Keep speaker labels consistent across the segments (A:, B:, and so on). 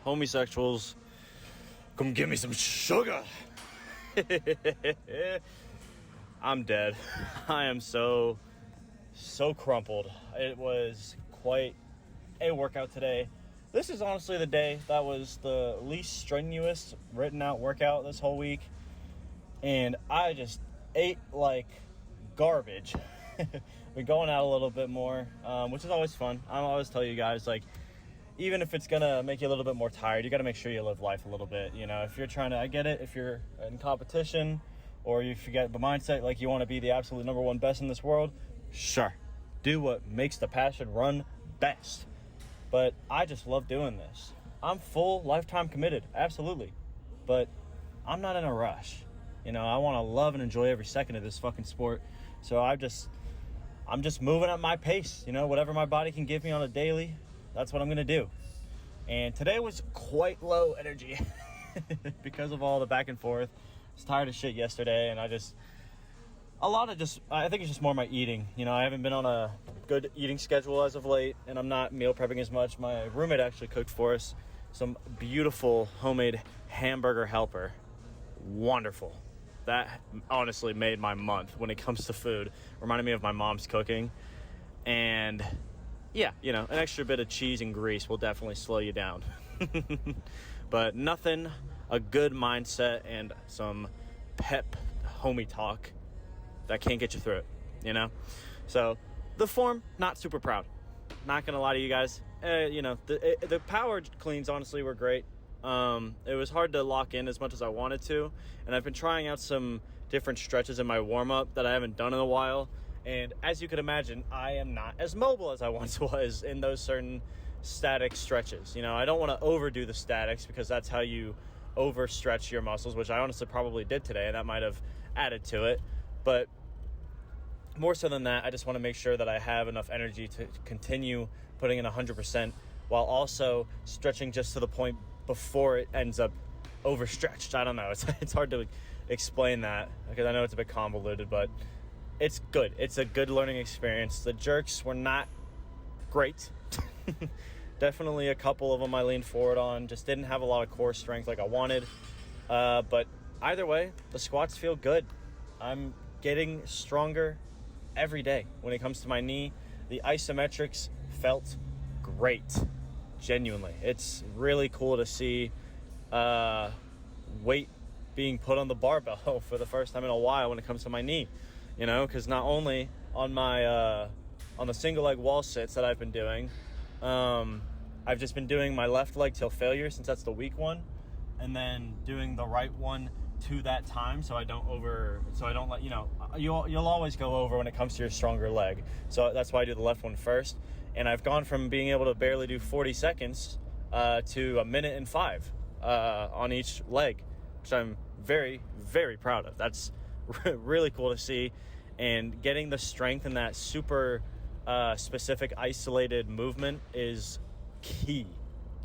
A: homosexuals, come give me some sugar. I'm dead. I am so crumpled. It was quite a workout today. This is honestly the day that was the least strenuous written out workout this whole week. And I just ate like garbage. Been going out a little bit more, which is always fun. I always tell you guys, like, even if it's gonna make you a little bit more tired, you gotta make sure you live life a little bit. You know, if you're trying to, I get it, if you're in competition or if you get the mindset like you want to be the absolute number one best in this world, sure, do what makes the passion run best. But I just love doing this. I'm full lifetime committed, absolutely, but I'm not in a rush. You know, I want to love and enjoy every second of this fucking sport. So I'm just moving at my pace. You know, whatever my body can give me on a daily, that's what I'm going to do. And today was quite low energy because of all the back and forth. I was tired of shit yesterday, and I think it's just more my eating. You know, I haven't been on a good eating schedule as of late, and I'm not meal prepping as much. My roommate actually cooked for us some beautiful homemade hamburger helper. Wonderful. That honestly made my month when it comes to food. Reminded me of my mom's cooking. And yeah, you know, an extra bit of cheese and grease will definitely slow you down. But nothing, a good mindset and some pep homie talk that can't get you through it, you know? So the form, not super proud. Not going to lie to you guys. You know, the power cleans honestly were great. It was hard to lock in as much as I wanted to, and I've been trying out some different stretches in my warm-up that I haven't done in a while, and as you could imagine, I am not as mobile as I once was in those certain static stretches. You know, I don't want to overdo the statics because that's how you overstretch your muscles, which I honestly probably did today, and that might have added to it, but more so than that, I just want to make sure that I have enough energy to continue putting in 100% while also stretching just to the point before it ends up overstretched. I don't know. It's hard to explain that because I know it's a bit convoluted, but it's good. It's a good learning experience. The jerks were not great. Definitely a couple of them I leaned forward on. Just didn't have a lot of core strength like I wanted. But either way, the squats feel good. I'm getting stronger every day when it comes to my knee. The isometrics felt great. Genuinely, it's really cool to see weight being put on the barbell for the first time in a while when it comes to my knee, you know, because not only on my on the single leg wall sits that I've been doing, I've just been doing my left leg till failure since that's the weak one, and then doing the right one to that time so I don't let, you know, you'll always go over when it comes to your stronger leg, so that's why I do the left one first. And I've gone from being able to barely do 40 seconds to a minute and 5 on each leg, which I'm very, very proud of. That's really cool to see. And getting the strength in that super specific isolated movement is key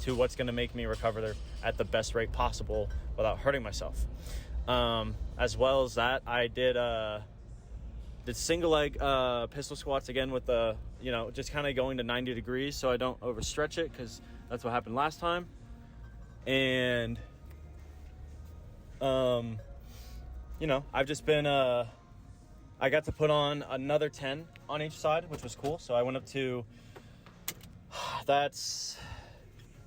A: to what's going to make me recover at the best rate possible without hurting myself. As well as that, I did single leg pistol squats again with the, you know, just kind of going to 90 degrees so I don't overstretch it, because that's what happened last time. And you know, I've just been I got to put on another 10 on each side, which was cool. So I went up to, that's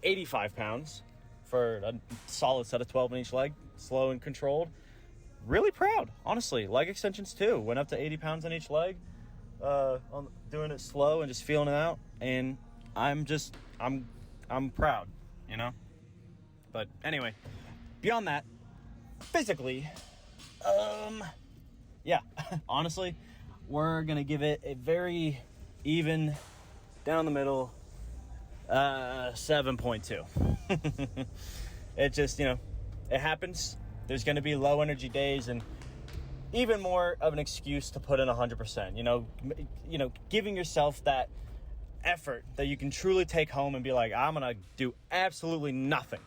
A: 85 pounds for a solid set of 12 in each leg, slow and controlled. Really proud, honestly. Leg extensions too. Went up to 80 pounds on each leg, on doing it slow and just feeling it out. And I'm proud, you know. But anyway, beyond that, physically, yeah, honestly, we're gonna give it a very even, down the middle, 7.2. It just, you know, it happens. There's going to be low energy days, and even more of an excuse to put in 100%, you know, giving yourself that effort that you can truly take home and be like, I'm going to do absolutely nothing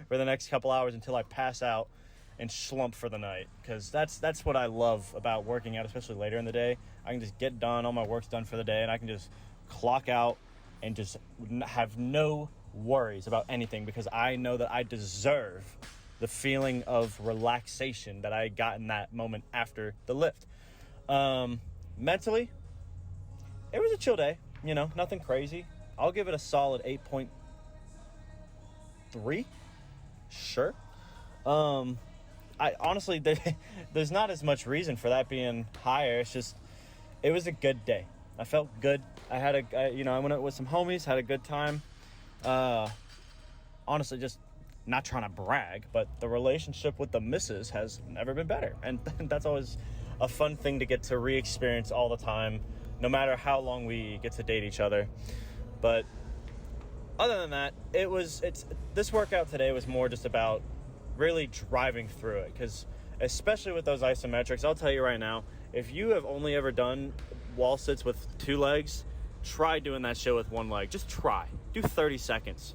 A: for the next couple hours until I pass out and slump for the night. Because that's what I love about working out, especially later in the day. I can just get done, all my work's done for the day, and I can just clock out and just have no worries about anything because I know that I deserve the feeling of relaxation that I got in that moment after the lift. Mentally, it was a chill day, nothing crazy. I'll give it a solid 8.3. Sure. I honestly, there's not as much reason for that being higher. It's just, it was a good day. I felt good. I went out with some homies, had a good time. Honestly, just not trying to brag, but the relationship with the missus has never been better. And that's always a fun thing to get to re-experience all the time, no matter how long we get to date each other. But other than that, this workout today was more just about really driving through it, because especially with those isometrics, I'll tell you right now, if you have only ever done wall sits with 2 legs, try doing that shit with 1 leg. Just try. Do 30 seconds.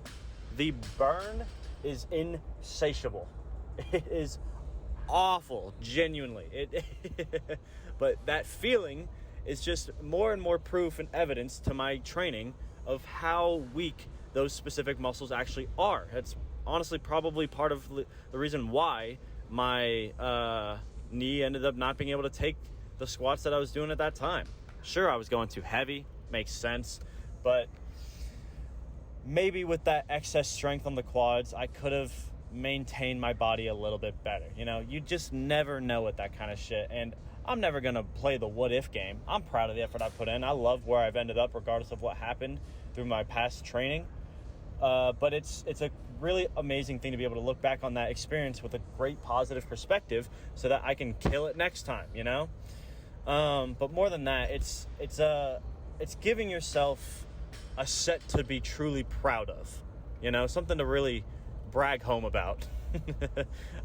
A: The burn is insatiable. It is awful, genuinely. But that feeling is just more and more proof and evidence to my training of how weak those specific muscles actually are. It's honestly probably part of the reason why my knee ended up not being able to take the squats that I was doing at that time. Sure, I was going too heavy, makes sense, but maybe with that excess strength on the quads, I could have maintained my body a little bit better. You just never know with that kind of shit, and I'm never going to play the what-if game. I'm proud of the effort I put in. I love where I've ended up regardless of what happened through my past training. But it's a really amazing thing to be able to look back on that experience with a great positive perspective so that I can kill it next time, But more than that, it's giving yourself a set to be truly proud of, something to really brag home about.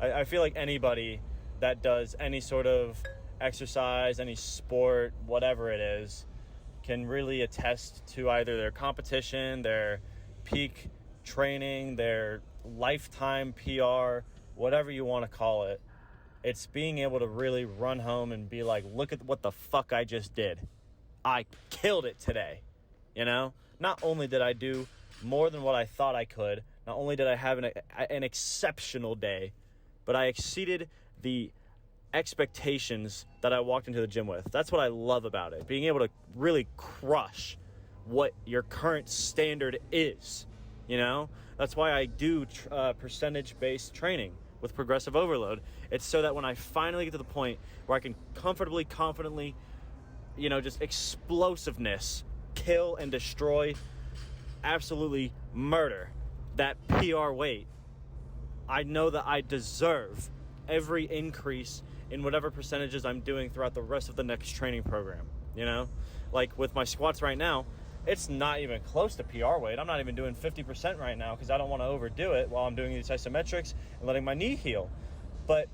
A: I feel like anybody that does any sort of exercise, any sport, whatever it is, can really attest to either their competition, their peak training, their lifetime PR, whatever you want to call it. It's being able to really run home and be like, look at what the fuck I just did. I killed it today. Not only did I do more than what I thought I could, not only did I have an exceptional day, but I exceeded the expectations that I walked into the gym with. That's what I love about it. Being able to really crush what your current standard is, That's why I do percentage-based training with progressive overload. It's so that when I finally get to the point where I can comfortably, confidently, just explosiveness, kill and destroy, absolutely murder that PR weight, I know that I deserve every increase in whatever percentages I'm doing throughout the rest of the next training program, Like with my squats right now, it's not even close to PR weight. I'm not even doing 50% right now because I don't want to overdo it while I'm doing these isometrics and letting my knee heal. But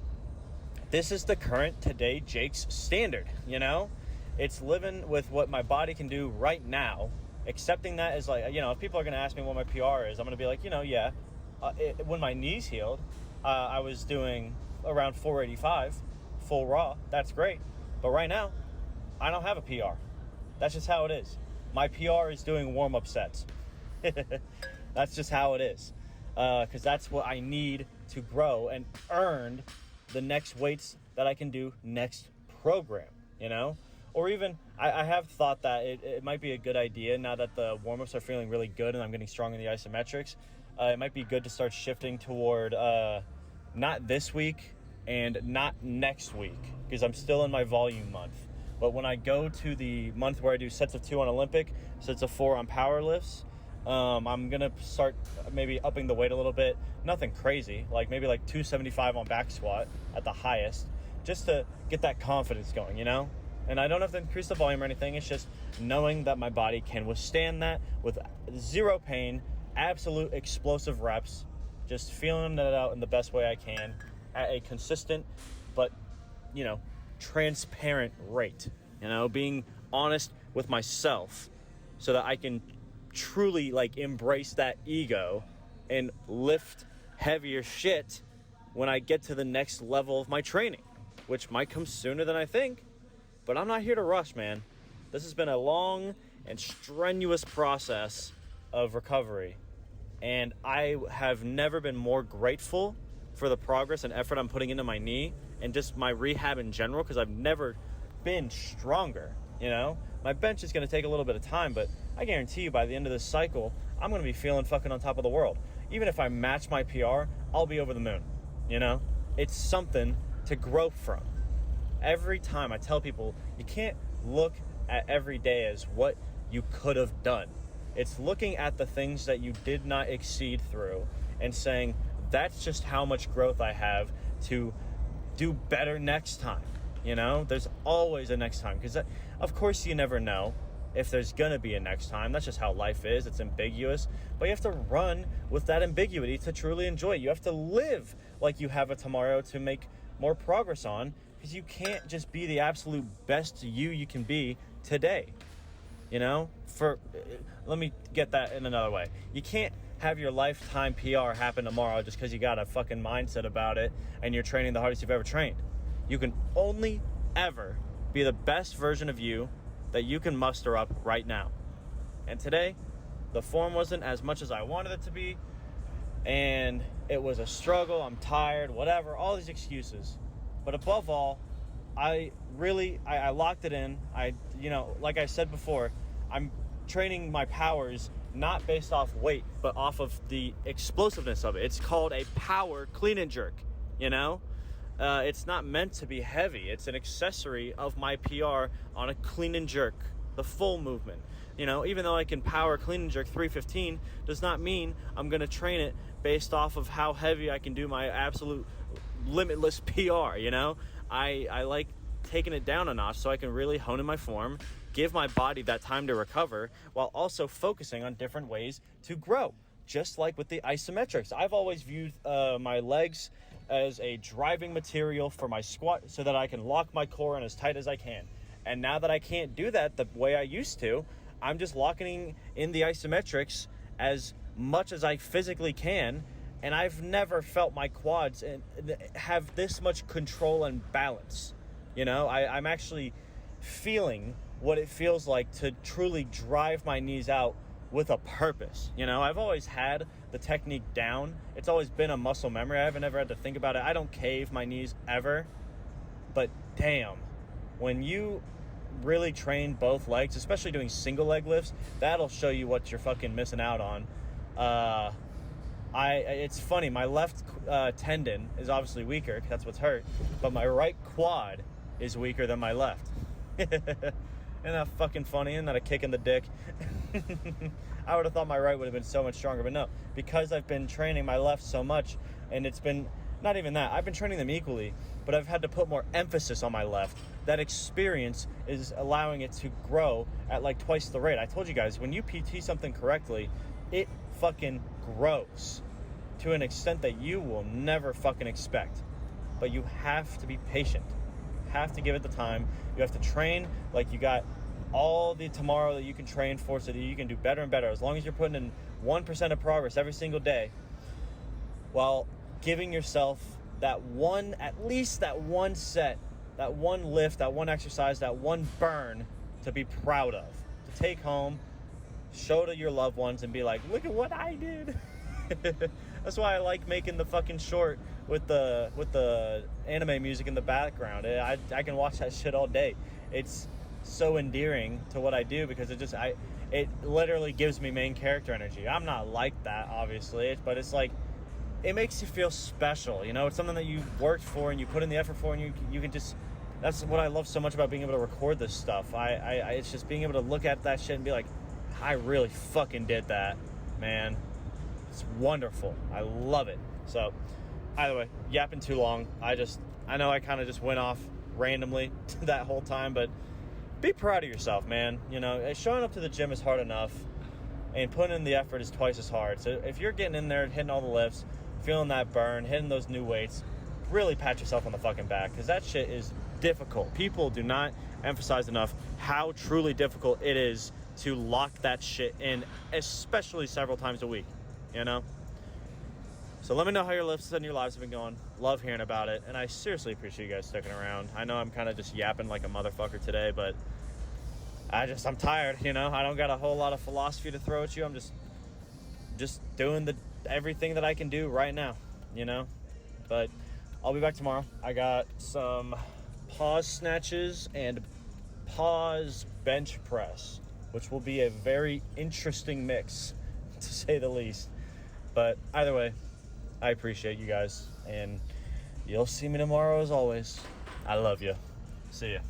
A: this is the current today Jake's standard, It's living with what my body can do right now, accepting that as like, if people are going to ask me what my PR is, I'm going to be like, when my knees healed, I was doing around 485 full raw. That's great. But right now, I don't have a PR. That's just how it is. My PR is doing warm-up sets. That's just how it is. Because that's what I need to grow and earn the next weights that I can do next program, Or even, I have thought that it might be a good idea now that the warm-ups are feeling really good and I'm getting strong in the isometrics. It might be good to start shifting toward not this week and not next week because I'm still in my volume month. But when I go to the month where I do sets of 2 on Olympic, sets of 4 on power lifts, I'm going to start maybe upping the weight a little bit. Nothing crazy, maybe 275 on back squat at the highest, just to get that confidence going, And I don't have to increase the volume or anything. It's just knowing that my body can withstand that with zero pain, absolute explosive reps, just feeling it out in the best way I can at a consistent but, transparent rate, being honest with myself so that I can truly embrace that ego and lift heavier shit when I get to the next level of my training, which might come sooner than I think, but I'm not here to rush, man. This has been a long and strenuous process of recovery, And I have never been more grateful for the progress and effort I'm putting into my knee and just my rehab in general, because I've never been stronger, you know? My bench is going to take a little bit of time, but I guarantee you by the end of this cycle, I'm going to be feeling fucking on top of the world. Even if I match my PR, I'll be over the moon, you know? It's something to grow from. Every time I tell people, you can't look at every day as what you could have done. It's looking at the things that you did not exceed through and saying, that's just how much growth I have to do better next time. You know, there's always a next time, because of course you never know if there's gonna be a next time. That's just how life is. It's ambiguous, but you have to run with that ambiguity to truly enjoy it. You have to live like you have a tomorrow to make more progress on, because you can't just be the absolute best you can be today. You know, let me get that in another way. You can't have your lifetime PR happen tomorrow just because you got a fucking mindset about it and you're training the hardest you've ever trained. You can only ever be the best version of you that you can muster up right now. And today, the form wasn't as much as I wanted it to be, and it was a struggle. I'm tired, whatever, all these excuses. But above all, I locked it in. Like I said before, I'm training my powers not based off weight, but off of the explosiveness of it. It's called a power clean and jerk, you know? It's not meant to be heavy. It's an accessory of my PR on a clean and jerk, the full movement. You know, even though I can power clean and jerk 315, does not mean I'm going to train it based off of how heavy I can do my absolute limitless PR, you know? I like taking it down a notch so I can really hone in my form, give my body that time to recover, while also focusing on different ways to grow. Just like with the isometrics, I've always viewed my legs as a driving material for my squat so that I can lock my core in as tight as I can. And now that I can't do that the way I used to, I'm just locking in the isometrics as much as I physically can, and I've never felt my quads have this much control and balance. You know, I'm actually feeling what it feels like to truly drive my knees out with a purpose. You know, I've always had the technique down. It's always been a muscle memory. I haven't ever had to think about it. I don't cave my knees ever. But damn, when you really train both legs, especially doing single leg lifts, that'll show you what you're fucking missing out on. It's funny, my left tendon is obviously weaker, 'cause that's what's hurt, but my right quad is weaker than my left. Isn't that fucking funny? Isn't that a kick in the dick? I would have thought my right would have been so much stronger, but no, because I've been training my left so much, and it's been, not even that, I've been training them equally, but I've had to put more emphasis on my left. That experience is allowing it to grow at like twice the rate. I told you guys, when you PT something correctly, it fucking grows to an extent that you will never fucking expect. But you have to be patient. You have to give it the time. You have to train like you got all the tomorrow that you can train for, so that you can do better and better. As long as you're putting in 1% of progress every single day, while giving yourself that one, at least that one set, that one lift, that one exercise, that one burn to be proud of, to take home, show to your loved ones, and be like, look at what I did. That's why I like making the fucking short with the anime music in the background. I can watch that shit all day. It's so endearing to what I do, because it literally gives me main character energy. I'm not like that, obviously, but it's like, it makes you feel special, you know? It's something that you worked for and you put in the effort for, and you can just, that's what I love so much about being able to record this stuff. It's just being able to look at that shit and be like, I really fucking did that, man. It's wonderful. I love it. So, either way, yapping too long. I know I kind of just went off randomly that whole time, but be proud of yourself, man. You know, showing up to the gym is hard enough, and putting in the effort is twice as hard. So if you're getting in there, hitting all the lifts, feeling that burn, hitting those new weights, really pat yourself on the fucking back, because that shit is difficult. People do not emphasize enough how truly difficult it is to lock that shit in, especially several times a week, you know? So let me know how your lifts and your lives have been going. Love hearing about it, and I seriously appreciate you guys sticking around. I know I'm kind of just yapping like a motherfucker today, but I'm tired, you know? I don't got a whole lot of philosophy to throw at you. I'm just just doing everything that I can do right now, you know. But I'll be back tomorrow. I got some pause snatches and pause bench press, which will be a very interesting mix, to say the least. But either way, I appreciate you guys, and you'll see me tomorrow as always. I love you. See ya.